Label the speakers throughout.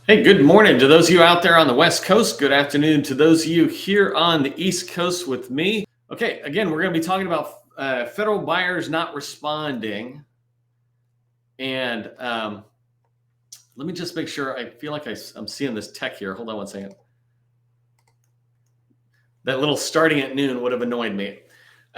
Speaker 1: Hey, good morning to those of you out there on the West Coast. Good afternoon to those of you here on the East Coast with me. Okay, again, we're going to be talking about federal buyers not responding. And let me just make sure. I feel like I'm seeing this tech here. Hold on one second. That little starting at noon would have annoyed me.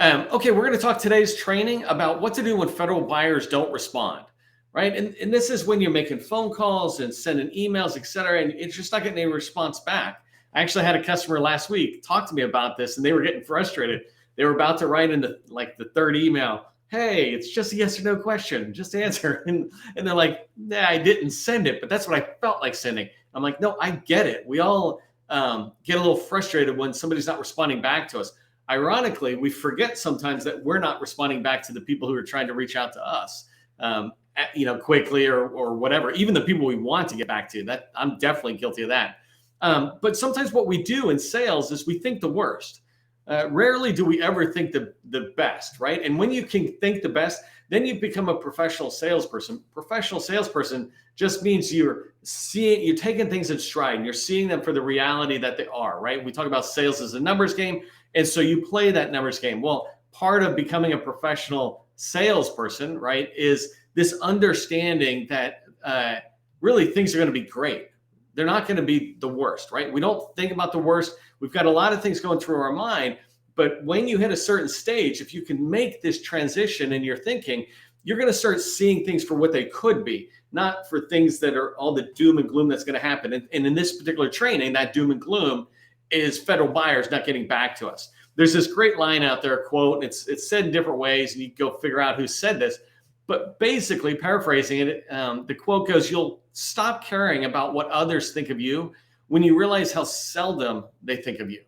Speaker 1: Okay, we're going to talk today's training about what to do when federal buyers don't respond. Right. And this is when you're making phone calls and sending emails, et cetera, and it's just not getting any response back. I actually had a customer last week talk to me about this and they were getting frustrated. They were about to write into like the third email, hey, it's just a yes or no question, just answer. And they're like, nah, I didn't send it, but that's what I felt like sending. I'm like, no, I get it. We all get a little frustrated when somebody's not responding back to us. Ironically, we forget sometimes that we're not responding back to the people who are trying to reach out to us. Quickly or whatever, even the people we want to get back to. That I'm definitely guilty of that. But sometimes what we do in sales is we think the worst. Rarely do we ever think the best, right? And when you can think the best, then you become a professional salesperson. Professional salesperson just means you're taking things in stride and you're seeing them for the reality that they are, right? We talk about sales as a numbers game. And so you play that numbers game. Well, part of becoming a professional salesperson, right, is this understanding that really things are going to be great. They're not going to be the worst, right? We don't think about the worst. We've got a lot of things going through our mind, but when you hit a certain stage, if you can make this transition in your thinking, you're going to start seeing things for what they could be, not for things that are all the doom and gloom that's going to happen. And in this particular training, that doom and gloom is federal buyers not getting back to us. There's this great line out there, a quote, and it's said in different ways, and you can go figure out who said this. But basically, paraphrasing it, the quote goes, you'll stop caring about what others think of you when you realize how seldom they think of you.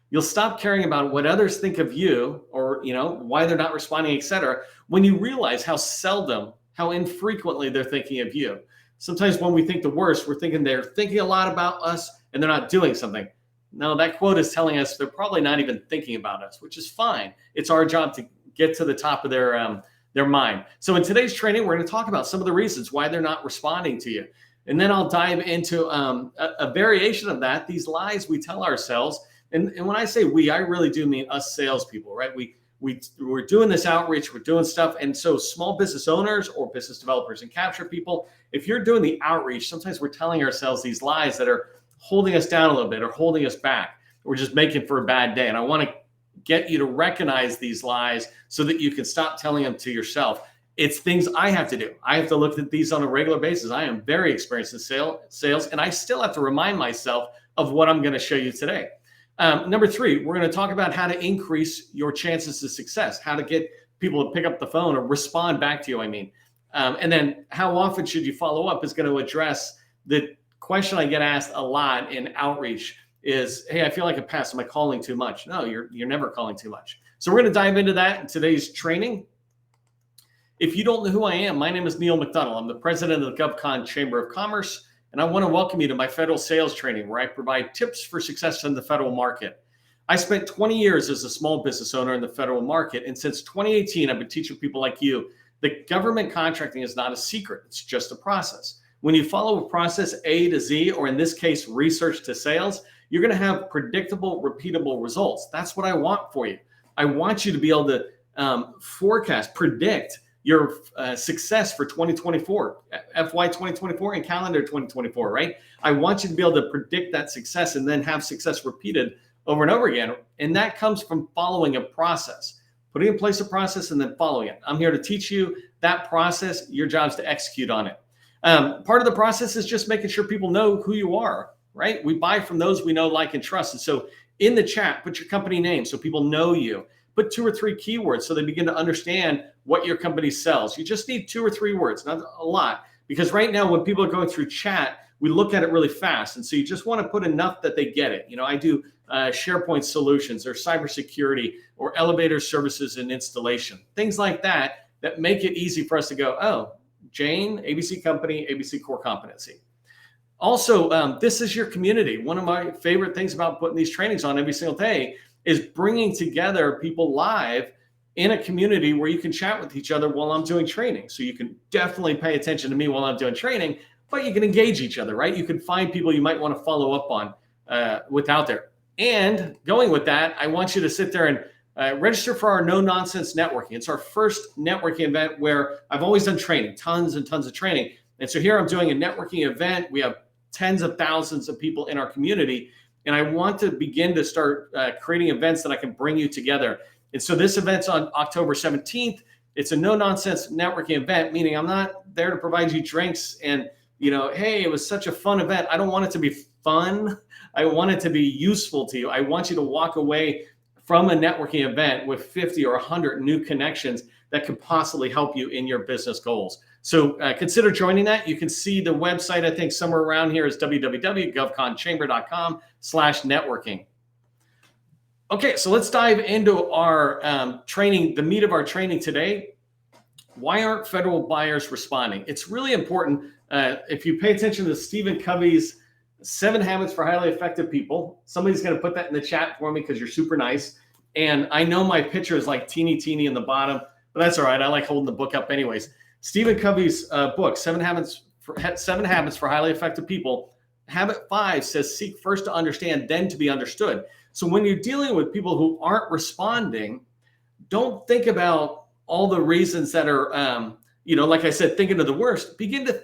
Speaker 1: You'll stop caring about what others think of you or, why they're not responding, et cetera, when you realize how seldom, how infrequently they're thinking of you. Sometimes when we think the worst, we're thinking they're thinking a lot about us and they're not doing something. No, that quote is telling us they're probably not even thinking about us, which is fine. It's our job to get to the top of their mind. So in today's training, we're going to talk about some of the reasons why they're not responding to you. And then I'll dive into a variation of that, these lies we tell ourselves. And when I say we, I really do mean us salespeople, right? We're doing this outreach, we're doing stuff. And so small business owners or business developers and capture people, if you're doing the outreach, sometimes we're telling ourselves these lies that are holding us down a little bit or holding us back. We're just making for a bad day. And I want to get you to recognize these lies so that you can stop telling them to yourself. It's things I have to do. I have to look at these on a regular basis. I am very experienced in sales, and I still have to remind myself of what I'm going to show you today. Number 3, we're going to talk about how to increase your chances of success, how to get people to pick up the phone or respond back to you, and then how often should you follow up is going to address the question I get asked a lot in outreach is, hey, I feel like a pest. Am I calling too much? No, you're never calling too much. So we're going to dive into that in today's training. If you don't know who I am, my name is Neil McDonnell. I'm the president of the GovCon Chamber of Commerce, and I want to welcome you to my federal sales training where I provide tips for success in the federal market. I spent 20 years as a small business owner in the federal market, and since 2018, I've been teaching people like you that government contracting is not a secret. It's just a process. When you follow a process A to Z, or in this case, research to sales, you're going to have predictable, repeatable results. That's what I want for you. I want you to be able to forecast, predict your success for 2024, FY 2024 and calendar 2024, right? I want you to be able to predict that success and then have success repeated over and over again. And that comes from following a process, putting in place a process and then following it. I'm here to teach you that process. Your job is to execute on it. Part of the process is just making sure people know who you are. Right? We buy from those we know, like, and trust. And so in the chat, put your company name so people know you. Put 2 or 3 keywords so they begin to understand what your company sells. You just need 2 or 3 words, not a lot. Because right now, when people are going through chat, we look at it really fast. And so you just want to put enough that they get it. I do SharePoint solutions or cybersecurity or elevator services and installation, things like that make it easy for us to go, oh, Jane, ABC company, ABC core competency. Also, this is your community. One of my favorite things about putting these trainings on every single day is bringing together people live in a community where you can chat with each other while I'm doing training. So you can definitely pay attention to me while I'm doing training, but you can engage each other, right? You can find people you might want to follow up on without there. And going with that, I want you to sit there and register for our No Nonsense Networking. It's our first networking event where I've always done training, tons and tons of training. And so here I'm doing a networking event. We have tens of thousands of people in our community. And I want to begin to start creating events that I can bring you together. And so this event's on October 17th. It's a no nonsense networking event, meaning I'm not there to provide you drinks and, hey, it was such a fun event. I don't want it to be fun. I want it to be useful to you. I want you to walk away from a networking event with 50 or 100 new connections that could possibly help you in your business goals. So consider joining that. You can see the website, I think somewhere around here is www.govconchamber.com/networking. Okay, so let's dive into our training, the meat of our training today. Why aren't federal buyers responding? It's really important. If you pay attention to Stephen Covey's 7 Habits for Highly Effective People, somebody's going to put that in the chat for me because you're super nice. And I know my picture is like teeny in the bottom, but that's all right. I like holding the book up anyways. Stephen Covey's book, 7 Habits for Highly Effective People. Habit 5 says, seek first to understand, then to be understood. So when you're dealing with people who aren't responding, don't think about all the reasons that are, like I said, thinking of the worst. Begin to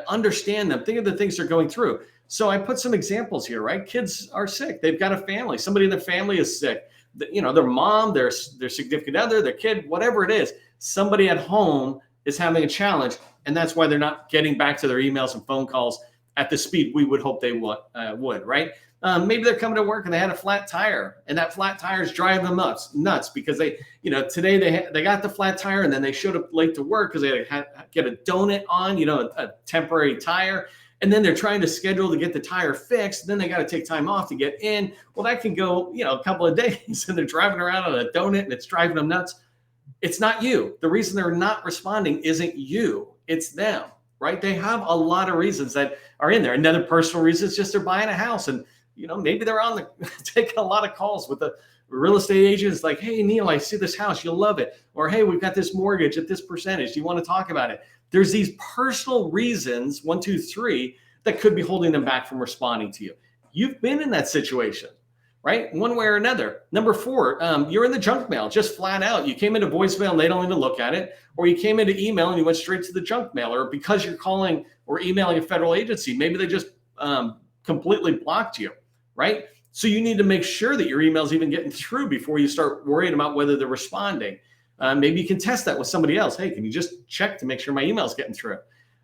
Speaker 1: understand them. Think of the things they're going through. So I put some examples here, right? Kids are sick. They've got a family. Somebody in their family is sick. Their mom, their significant other, their kid, whatever it is, somebody at home is having a challenge. And that's why they're not getting back to their emails and phone calls at the speed we would hope they would, right? Maybe they're coming to work and they had a flat tire, and that flat tire is driving them nuts because today they got the flat tire and then they showed up late to work because they had to get a donut on, a temporary tire. And then they're trying to schedule to get the tire fixed. Then they got to take time off to get in. Well, that can go, a couple of days, and they're driving around on a donut and it's driving them nuts. It's not you. The reason they're not responding isn't you. It's them, right? They have a lot of reasons that are in there. Another personal reason is just they're buying a house, and maybe they're taking a lot of calls with the real estate agents like, hey, Neil, I see this house. You'll love it. Or, hey, we've got this mortgage at this percentage. Do you want to talk about it? There's these personal reasons, 1, 2, 3, that could be holding them back from responding to you. You've been in that situation, right? One way or another. Number 4, you're in the junk mail, just flat out. You came into voicemail and they don't even look at it. Or you came into email and you went straight to the junk mail. Or because you're calling or emailing a federal agency, maybe they just completely blocked you, right? So you need to make sure that your email's even getting through before you start worrying about whether they're responding. Maybe you can test that with somebody else. Hey, can you just check to make sure my email's getting through?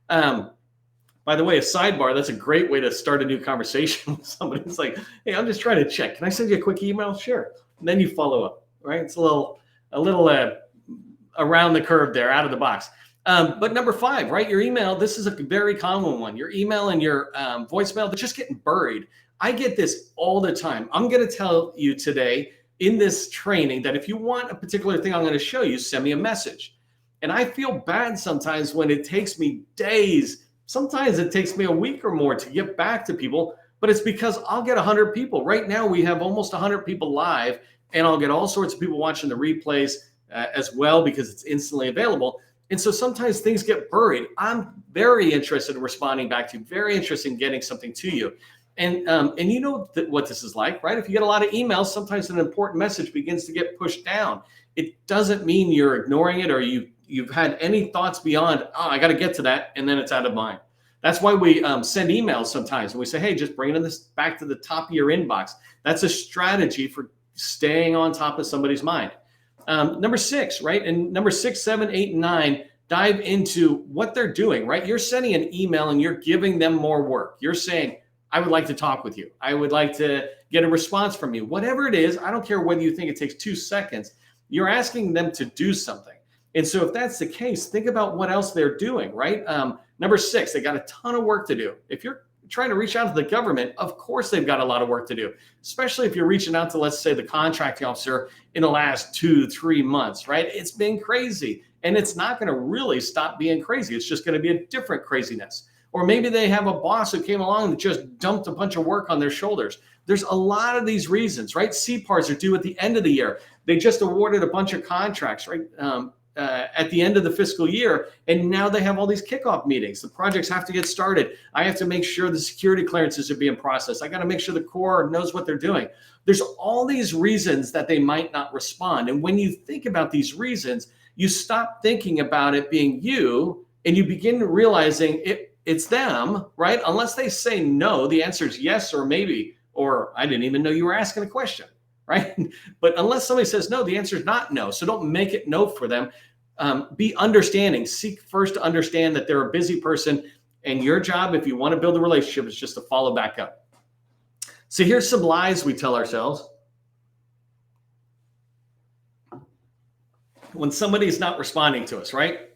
Speaker 1: By the way, a sidebar, that's a great way to start a new conversation with somebody. It's like, hey, I'm just trying to check. Can I send you a quick email? Sure. And then you follow up, right? It's a little around the curve there, out of the box. But number 5, right? Your email, this is a very common one. Your email and your voicemail, they're just getting buried. I get this all the time. I'm going to tell you today in this training that if you want a particular thing I'm going to show you, send me a message. And I feel bad sometimes when it takes me days. Sometimes it takes me a week or more to get back to people, but it's because I'll get 100 people. Right now we have almost 100 people live, and I'll get all sorts of people watching the replays as well because it's instantly available. And so sometimes things get buried. I'm very interested in responding back to you, very interested in getting something to you. And you know what this is like, right? If you get a lot of emails, sometimes an important message begins to get pushed down. It doesn't mean you're ignoring it or you've had any thoughts beyond, oh, I got to get to that, and then it's out of mind. That's why we send emails sometimes, and we say, hey, just bring this back to the top of your inbox. That's a strategy for staying on top of somebody's mind. Number 6, right? And number 6, 7, 8, and 9, dive into what they're doing, right? You're sending an email and you're giving them more work. You're saying, I would like to talk with you. I would like to get a response from you. Whatever it is, I don't care whether you think it takes 2 seconds. You're asking them to do something. And so if that's the case, think about what else they're doing, right? Number 6, they got a ton of work to do. If you're trying to reach out to the government, of course they've got a lot of work to do, especially if you're reaching out to, let's say, the contracting officer in the last 2-3 months, right? It's been crazy, and it's not going to really stop being crazy. It's just going to be a different craziness. Or maybe they have a boss who came along and just dumped a bunch of work on their shoulders. There's a lot of these reasons, right? CPARs are due at the end of the year. They just awarded a bunch of contracts, right? at the end of the fiscal year, and now they have all these kickoff meetings. The projects have to get started. I have to make sure the security clearances are being processed. I got to make sure the Corps knows what they're doing. There's all these reasons that they might not respond. And when you think about these reasons, you stop thinking about it being you, and you begin realizing it's them, right? Unless they say no, the answer is yes or maybe, or I didn't even know you were asking a question, right? But unless somebody says no, the answer is not no. So don't make it no for them. Be understanding. Seek first to understand that they're a busy person, and your job, if you want to build a relationship, is just to follow back up. So here's some lies we tell ourselves. When somebody's not responding to us, right?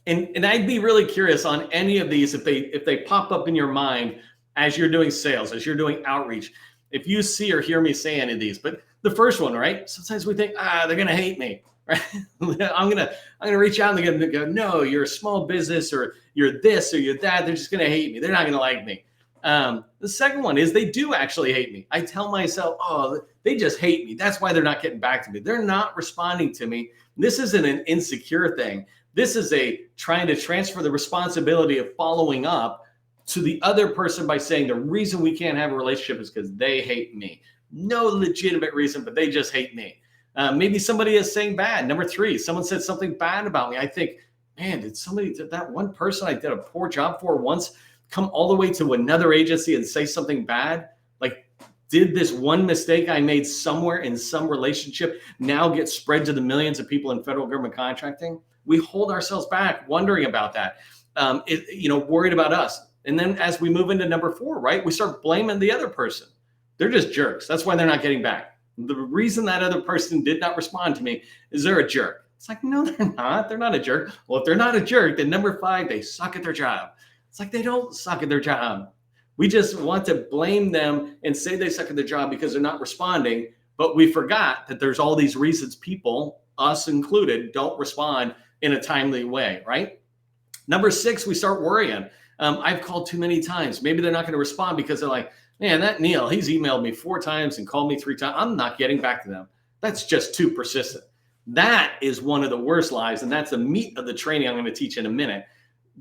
Speaker 1: And I'd be really curious on any of these if they pop up in your mind as you're doing sales, as you're doing outreach, if you see or hear me say any of these. But the first one, right? Sometimes we think, they're gonna hate me, right? I'm gonna reach out and they're gonna go, no, you're a small business, or you're this or you're that. They're just gonna hate me. They're not gonna like me. The second one is they do actually hate me. I tell myself, they just hate me. That's why they're not getting back to me. They're not responding to me. This isn't an insecure thing. This is trying to transfer the responsibility of following up to the other person by saying the reason we can't have a relationship is because they hate me. No legitimate reason, but they just hate me. Maybe somebody is saying bad. Number 3, someone said something bad about me. I think, man, did that one person I did a poor job for once come all the way to another agency and say something bad? Like, did this one mistake I made somewhere in some relationship now get spread to the millions of people in federal government contracting? We hold ourselves back wondering about that, worried about us. And then as we move into number 4, right, we start blaming the other person. They're just jerks. That's why they're not getting back. The reason that other person did not respond to me is they're a jerk. It's like, no, they're not. They're not a jerk. Well, if they're not a jerk, then number 5, they suck at their job. It's like they don't suck at their job. We just want to blame them and say they suck at their job because they're not responding. But we forgot that there's all these reasons people, us included, don't respond in a timely way, right? Number 6, we start worrying. I've called too many times. Maybe they're not going to respond because they're like, man, that Neil, he's emailed me 4 times and called me 3 times. I'm not getting back to them. That's just too persistent. That is one of the worst lies, and that's the meat of the training I'm going to teach in a minute.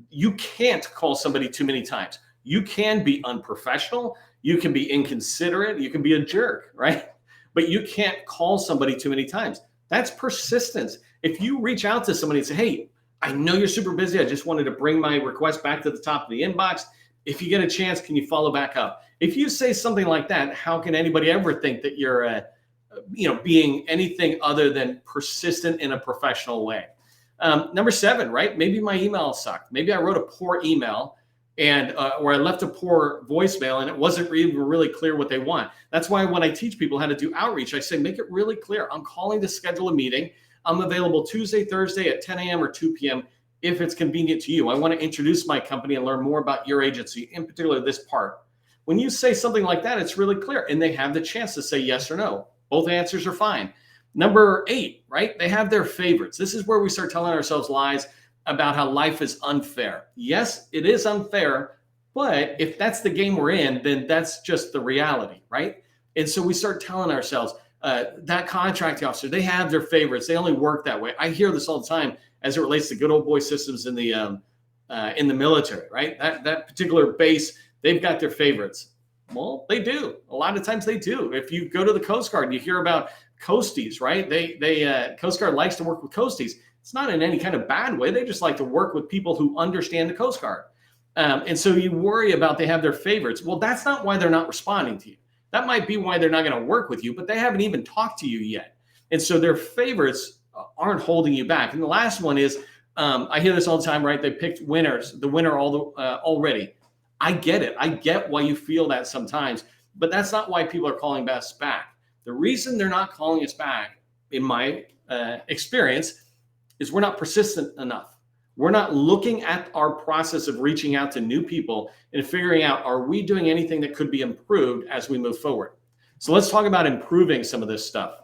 Speaker 1: You can't call somebody too many times. You can be unprofessional. You can be inconsiderate. You can be a jerk, right? But you can't call somebody too many times. That's persistence. If you reach out to somebody and say, hey, I know you're super busy. I just wanted to bring my request back to the top of the inbox. If you get a chance, can you follow back up? If you say something like that, how can anybody ever think that you're, being anything other than persistent in a professional way? Number 7, right? Maybe my email sucked. Maybe I wrote a poor email or I left a poor voicemail and it wasn't really clear what they want. That's why when I teach people how to do outreach, I say, make it really clear. I'm calling to schedule a meeting. I'm available Tuesday, Thursday at 10 a.m. or 2 p.m. if it's convenient to you. I want to introduce my company and learn more about your agency, in particular this part. When you say something like that, it's really clear, and they have the chance to say yes or no. Both answers are fine. Number 8, right? They have their favorites. This is where we start telling ourselves lies about how life is unfair. Yes, it is unfair, but if that's the game we're in, then that's just the reality, right? And so we start telling ourselves, that contracting officer, they have their favorites. They only work that way. I hear this all the time as it relates to good old boy systems in the military, right? That particular base, they've got their favorites. Well, they do. A lot of times they do. If you go to the Coast Guard, you hear about coasties, right? Coast Guard likes to work with coasties. It's not in any kind of bad way. They just like to work with people who understand the Coast Guard. And so you worry about they have their favorites. Well, that's not why they're not responding to you. That might be why they're not going to work with you, but they haven't even talked to you yet. And so their favorites aren't holding you back. And the last one is, I hear this all the time, right? They picked the winner already. I get it. I get why you feel that sometimes, but that's not why people are calling us back. The reason they're not calling us back, in my experience, is we're not persistent enough. We're not looking at our process of reaching out to new people and figuring out, are we doing anything that could be improved as we move forward? So let's talk about improving some of this stuff.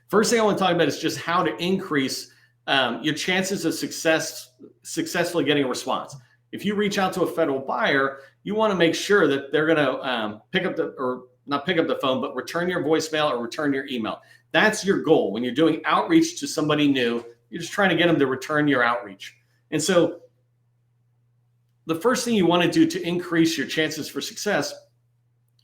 Speaker 1: First thing I want to talk about is just how to increase your chances of successfully getting a response. If you reach out to a federal buyer, you want to make sure that they're going to not pick up the phone, but return your voicemail or return your email. That's your goal. When you're doing outreach to somebody new, You're just trying to get them to return your outreach. And so the first thing you want to do to increase your chances for success,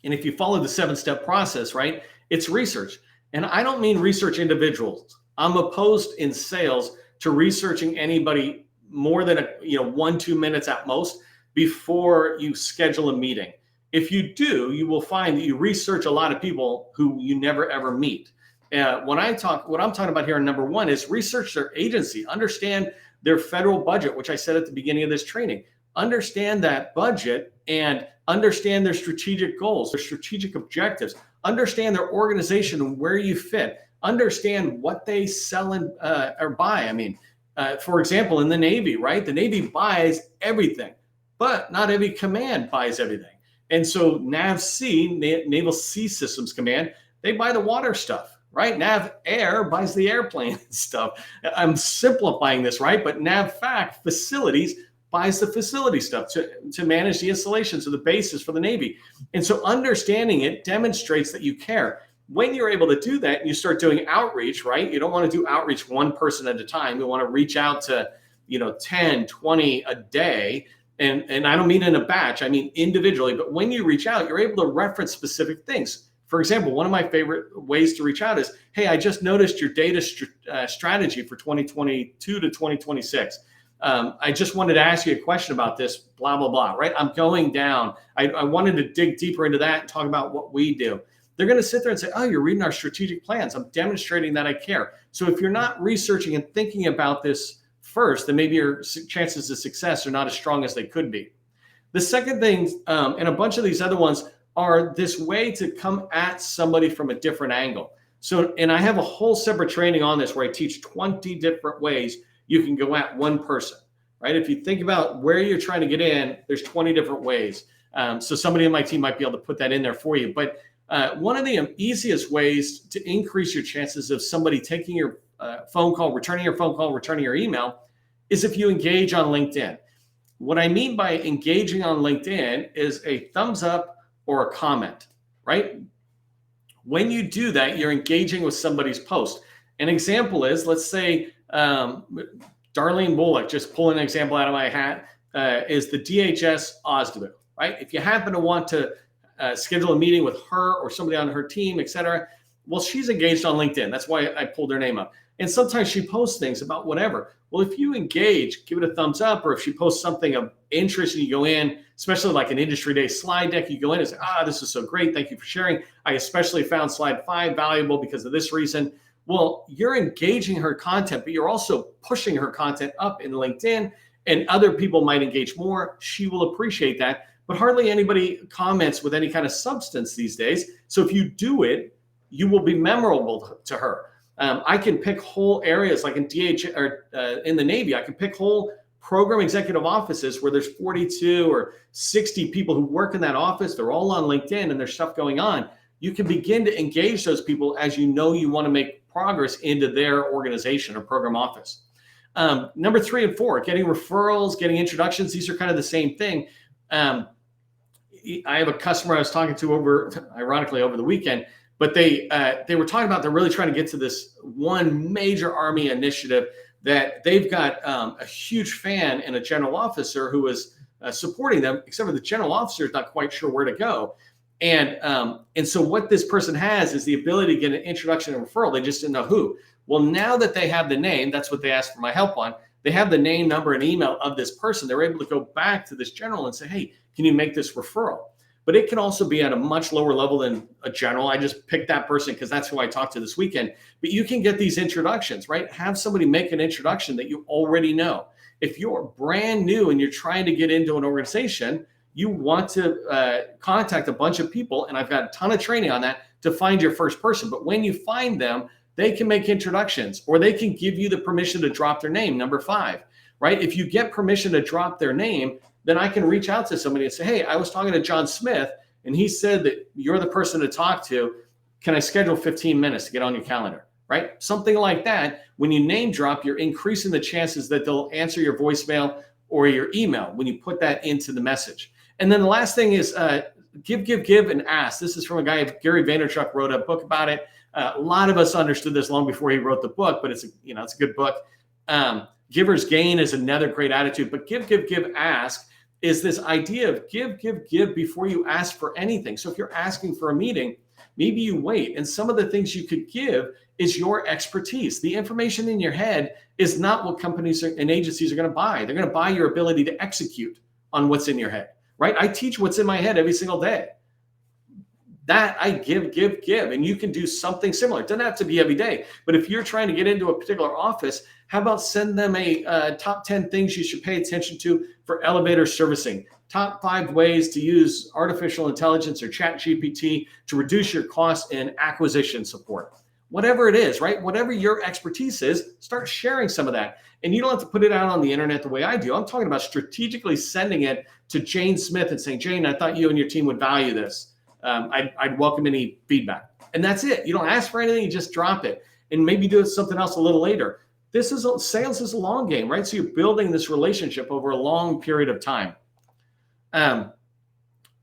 Speaker 1: and if you follow the 7-step process, right, it's research. And I don't mean research individuals. I'm opposed in sales to researching anybody more than 1-2 minutes at most before you schedule a meeting. If you do, you will find that you research a lot of people who you never ever meet. What I'm talking about here, number one, is research their agency, understand their federal budget, which I said at the beginning of this training. Understand that budget and understand their strategic goals, their strategic objectives. Understand their organization and where you fit. Understand what they sell and or buy. I mean, for example, in the Navy, right? The Navy buys everything, but not every command buys everything. And so NAVC, Naval Sea Systems Command, they buy the water stuff, right? NAV Air buys the airplane stuff. I'm simplifying this, right? But NAVFAC Facilities buys the facility stuff to manage the installations of the bases for the Navy. And so understanding it demonstrates that you care. When you're able to do that and you start doing outreach, right? You don't want to do outreach one person at a time. You want to reach out to, 10, 20 a day. And I don't mean in a batch, I mean individually. But when you reach out, you're able to reference specific things. For example, one of my favorite ways to reach out is, hey, I just noticed your data strategy for 2022 to 2026. I just wanted to ask you a question about this, blah, blah, blah, right? I'm going down. I wanted to dig deeper into that and talk about what we do. They're going to sit there and say, oh, you're reading our strategic plans. I'm demonstrating that I care. So if you're not researching and thinking about this first, then maybe your chances of success are not as strong as they could be. The second thing, and a bunch of these other ones, are this way to come at somebody from a different angle. So, and I have a whole separate training on this where I teach 20 different ways you can go at one person, right? If you think about where you're trying to get in, there's 20 different ways. So somebody in my team might be able to put that in there for you. But one of the easiest ways to increase your chances of somebody taking your phone call, returning your email, is if you engage on LinkedIn. What I mean by engaging on LinkedIn is a thumbs up or a comment, right? When you do that, you're engaging with somebody's post. An example is, let's say, Darlene Bullock, just pulling an example out of my hat, is the DHS OSDBO, right? If you happen to want to schedule a meeting with her or somebody on her team, et cetera, well, she's engaged on LinkedIn. That's why I pulled her name up. And sometimes she posts things about whatever. Well, if you engage, give it a thumbs up, or if she posts something of interest and you go in, especially like an industry day slide deck, you go in and say, this is so great. Thank you for sharing. I especially found slide 5 valuable because of this reason. Well, you're engaging her content, but you're also pushing her content up in LinkedIn, and other people might engage more. She will appreciate that, but hardly anybody comments with any kind of substance these days. So if you do it, you will be memorable to her. I can pick whole areas like in in the Navy. I can pick whole program executive offices where there's 42 or 60 people who work in that office. They're all on LinkedIn and there's stuff going on. You can begin to engage those people as you know you want to make progress into their organization or program office. Number 3 and 4, getting referrals, getting introductions. These are kind of the same thing. I have a customer I was talking to ironically over the weekend, but they were talking about they're really trying to get to this one major Army initiative that they've got a huge fan and a general officer who is supporting them, except for the general officer is not quite sure where to go. And so what this person has is the ability to get an introduction and referral. They just didn't know who. Well, now that they have the name, that's what they asked for my help on. They have the name, number, and email of this person. They're able to go back to this general and say, hey, can you make this referral? But it can also be at a much lower level than a general. I just picked that person because that's who I talked to this weekend. But you can get these introductions, right? Have somebody make an introduction that you already know. If you're brand new and you're trying to get into an organization, you want to contact a bunch of people, and I've got a ton of training on that to find your first person. But when you find them, they can make introductions, or they can give you the permission to drop their name, number 5, right? If you get permission to drop their name, then I can reach out to somebody and say, hey, I was talking to John Smith, and he said that you're the person to talk to. Can I schedule 15 minutes to get on your calendar, right? Something like that. When you name drop, you're increasing the chances that they'll answer your voicemail or your email when you put that into the message. And then the last thing is give, and ask. This is from a guy, Gary Vaynerchuk, wrote a book about it. A lot of us understood this long before he wrote the book, but it's a good book. Giver's gain is another great attitude, but give, ask is this idea of give before you ask for anything. So if you're asking for a meeting, maybe you wait. And some of the things you could give is your expertise. The information in your head is not what companies and agencies are going to buy. They're going to buy your ability to execute on what's in your head, right? I teach what's in my head every single day. That I give, and you can do something similar. It doesn't have to be every day, but if you're trying to get into a particular office, how about send them a top 10 things you should pay attention to for elevator servicing, top 5 ways to use artificial intelligence or chat GPT to reduce your costs in acquisition support. Whatever it is, right? Whatever your expertise is, start sharing some of that. And you don't have to put it out on the internet the way I do. I'm talking about strategically sending it to Jane Smith and saying, Jane, I thought you and your team would value this. I'd welcome any feedback. And that's it. You don't ask for anything, you just drop it. And maybe do something else a little later. Sales is a long game, right? So you're building this relationship over a long period of time.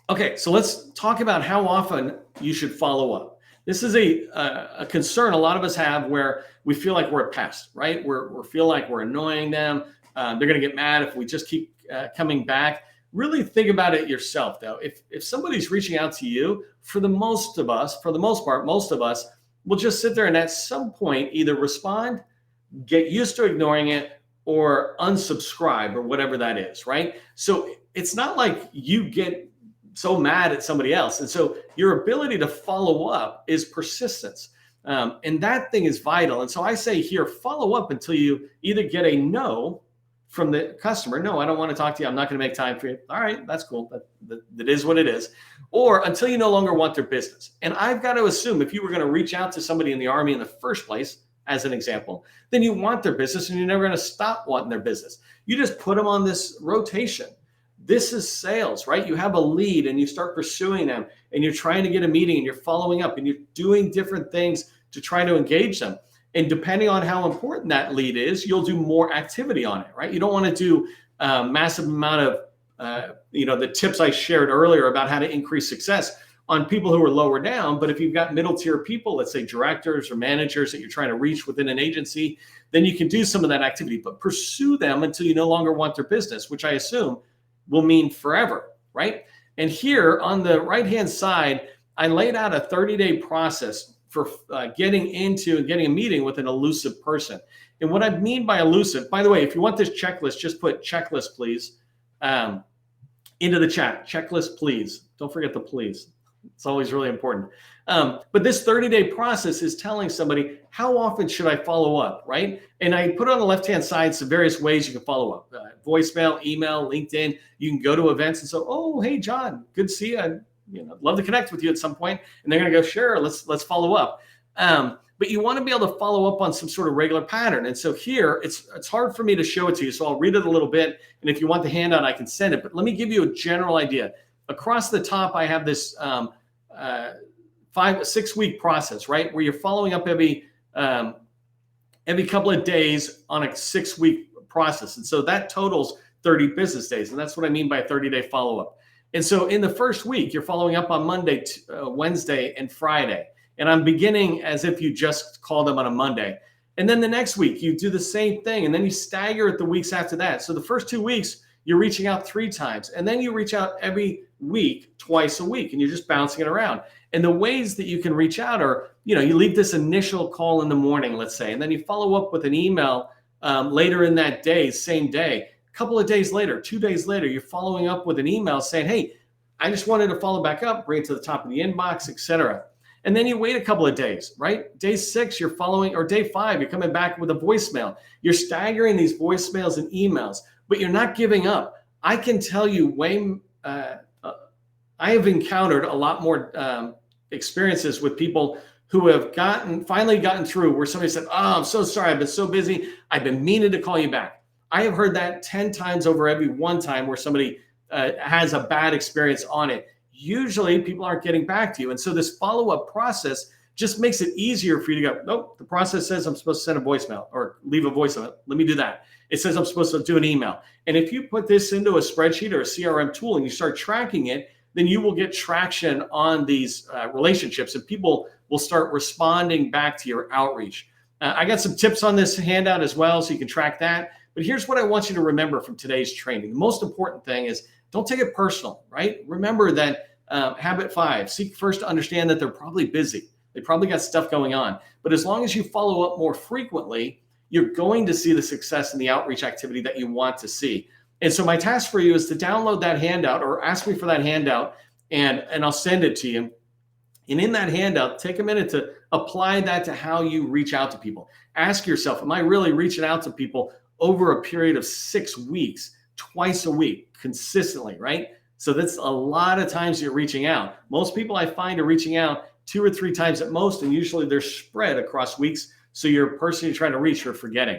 Speaker 1: Okay, so let's talk about how often you should follow up. This is a concern a lot of us have where we feel like we're a pest, right? We feel like we're annoying them. They're going to get mad if we just keep coming back. Really think about it yourself, though. If somebody's reaching out to you, for the most part, most of us will just sit there and at some point either respond, get used to ignoring it, or unsubscribe or whatever that is, right? So it's not like you get so mad at somebody else. And so your ability to follow up is persistence. And that thing is vital. And so I say here, follow up until you either get a no from the customer. No, I don't want to talk to you. I'm not going to make time for you. All right, that's cool. That is what it is. Or until you no longer want their business. And I've got to assume if you were going to reach out to somebody in the Army in the first place, as an example, then you want their business and you're never going to stop wanting their business. You just put them on this rotation. This is sales, right? You have a lead and you start pursuing them and you're trying to get a meeting and you're following up and you're doing different things to try to engage them. And depending on how important that lead is, you'll do more activity on it, right? You don't want to do a massive amount of, the tips I shared earlier about how to increase success on people who are lower down. But if you've got middle tier people, let's say directors or managers that you're trying to reach within an agency, then you can do some of that activity, but pursue them until you no longer want their business, which I assume will mean forever, right? And here on the right-hand side, I laid out a 30-day process for getting into and getting a meeting with an elusive person. And what I mean by elusive, by the way, if you want this checklist, just put checklist, please, into the chat. Checklist, please. Don't forget the please. It's always really important. But this 30-day process is telling somebody, how often should I follow up, right? And I put on the left-hand side some various ways you can follow up. Voicemail, email, LinkedIn. You can go to events and say, oh, hey, John, good to see you. I'd love to connect with you at some point. And they're going to go, sure, let's follow up. But you want to be able to follow up on some sort of regular pattern. And so here, it's hard for me to show it to you. So I'll read it a little bit. And if you want the handout, I can send it. But let me give you a general idea. Across the top, I have this 5-6 week process, right? Where you're following up every couple of days on a 6-week process. And so that totals 30 business days. And that's what I mean by a 30-day follow-up. And so in the first week, you're following up on Monday, Wednesday, and Friday. And I'm beginning as if you just called them on a Monday. And then the next week, you do the same thing. And then you stagger it the weeks after that. So the first 2 weeks, you're reaching out 3 times. And then you reach out every week, twice a week, and you're just bouncing it around. And the ways that you can reach out are, you leave this initial call in the morning, let's say, and then you follow up with an email later in that day, same day. A couple of days later, 2 days later, you're following up with an email saying, hey, I just wanted to follow back up, bring it to the top of the inbox, etc. And then you wait a couple of days, right? Day 6, you're following, or day 5, you're coming back with a voicemail. You're staggering these voicemails and emails, but you're not giving up. I can tell you I have encountered a lot more experiences with people who have finally gotten through where somebody said, oh, I'm so sorry. I've been so busy. I've been meaning to call you back. I have heard that 10 times over every one time where somebody has a bad experience on it. Usually people aren't getting back to you. And so this follow-up process just makes it easier for you to go, nope, the process says I'm supposed to send a voicemail or leave a voicemail. Let me do that. It says I'm supposed to do an email. And if you put this into a spreadsheet or a CRM tool and you start tracking it, then you will get traction on these relationships and people will start responding back to your outreach. I got some tips on this handout as well, so you can track that. But here's what I want you to remember from today's training. The most important thing is don't take it personal, right? Remember that habit 5, seek first to understand that they're probably busy. They probably got stuff going on. But as long as you follow up more frequently, you're going to see the success in the outreach activity that you want to see. And so my task for you is to download that handout or ask me for that handout, and I'll send it to you. And in that handout, take a minute to apply that to how you reach out to people. Ask yourself, am I really reaching out to people over a period of 6 weeks, twice a week, consistently, right? So that's a lot of times you're reaching out. Most people I find are reaching out 2 or 3 times at most, and usually they're spread across weeks. So your person you're trying to reach, you're forgetting.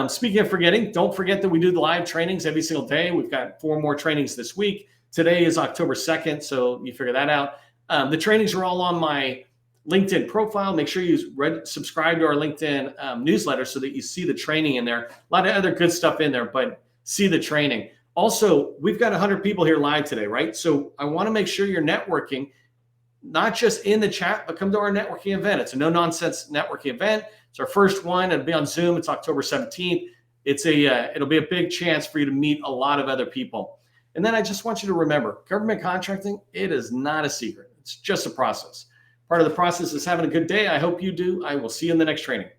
Speaker 1: Speaking of forgetting, don't forget that we do the live trainings every single day. We've got 4 more trainings this week. Today is October 2nd, so you figure that out. The trainings are all on my LinkedIn profile. Make sure you subscribe to our LinkedIn newsletter so that you see the training in there. A lot of other good stuff in there, but see the training. Also, we've got 100 people here live today, right? So I want to make sure you're networking, not just in the chat, but come to our networking event. It's a no-nonsense networking event. It's our first one. It'll be on Zoom. It's October 17th. It'll be a big chance for you to meet a lot of other people. And then I just want you to remember, government contracting, it is not a secret. It's just a process. Part of the process is having a good day. I hope you do. I will see you in the next training.